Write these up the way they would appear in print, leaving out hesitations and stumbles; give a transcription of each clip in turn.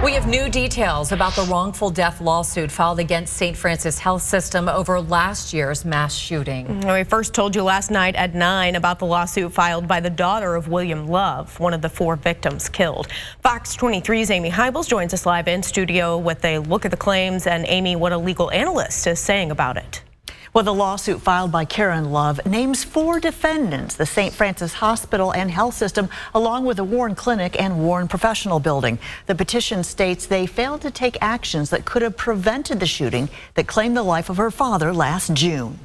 We have new details about the wrongful death lawsuit filed against St. Francis Health System over last year's mass shooting. We first told you last night at 9 about the lawsuit filed by the daughter of William Love, one of the 4 victims killed. Fox 23's Amy Hybels joins us live in studio with a look at the claims. And Amy, what a legal analyst is saying about it. Well, the lawsuit filed by Karen Love names 4 defendants, the St. Francis Hospital and Health System, along with the Warren Clinic and Warren Professional Building. The petition states they failed to take actions that could have prevented the shooting that claimed the life of her father last June.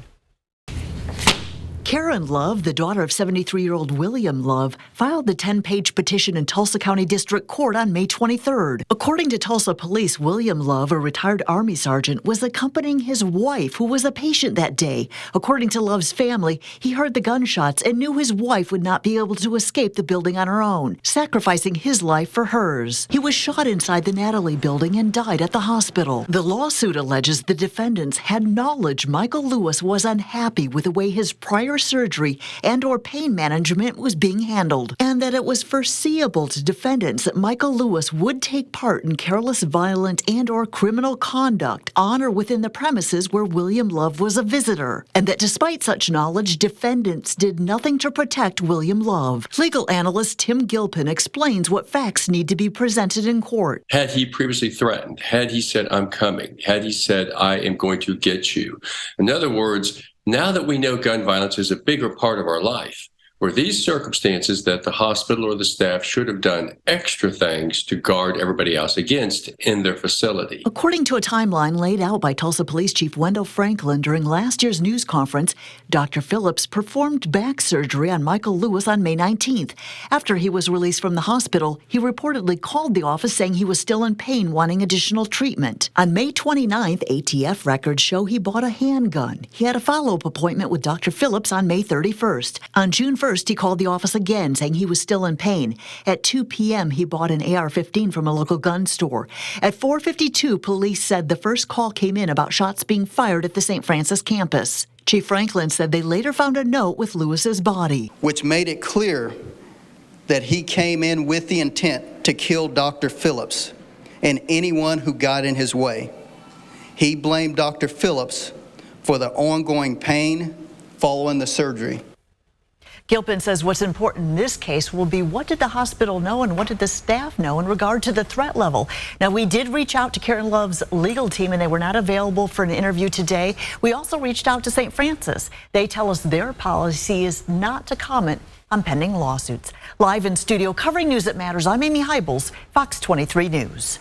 Karen Love, the daughter of 73-year-old William Love, filed the 10-page petition in Tulsa County District Court on May 23rd. According to Tulsa police, William Love, a retired Army sergeant, was accompanying his wife, who was a patient that day. According to Love's family, he heard the gunshots and knew his wife would not be able to escape the building on her own, sacrificing his life for hers. He was shot inside the Natalie building and died at the hospital. The lawsuit alleges the defendants had knowledge Michael Lewis was unhappy with the way his prior surgery and/or pain management was being handled, and that it was foreseeable to defendants that Michael Lewis would take part in careless, violent, and/or criminal conduct on or within the premises where William Love was a visitor, and that despite such knowledge, defendants did nothing to protect William Love. Legal analyst Tim Gilpin explains what facts need to be presented in court. Had he previously threatened, had he said, "I'm coming," had he said, "I am going to get you," in other words, now that we know gun violence is a bigger part of our life, were these circumstances that the hospital or the staff should have done extra things to guard everybody else against in their facility? According to a timeline laid out by Tulsa Police Chief Wendell Franklin during last year's news conference, Dr. Phillips performed back surgery on Michael Lewis on May 19th. After he was released from the hospital, he reportedly called the office saying he was still in pain, wanting additional treatment. On May 29th, ATF records show he bought a handgun. He had a follow-up appointment with Dr. Phillips on May 31st. On June 1st, he called the office again, saying he was still in pain. At 2 p.m., he bought an AR-15 from a local gun store. At 4:52, police said the first call came in about shots being fired at the St. Francis campus. Chief Franklin said they later found a note with Lewis's body, which made it clear that he came in with the intent to kill Dr. Phillips and anyone who got in his way. He blamed Dr. Phillips for the ongoing pain following the surgery. Gilpin says what's important in this case will be what did the hospital know and what did the staff know in regard to the threat level. Now, we did reach out to Karen Love's legal team and they were not available for an interview today. We also reached out to St. Francis. They tell us their policy is not to comment on pending lawsuits. Live in studio covering news that matters, I'm Amy Hybels, Fox 23 News.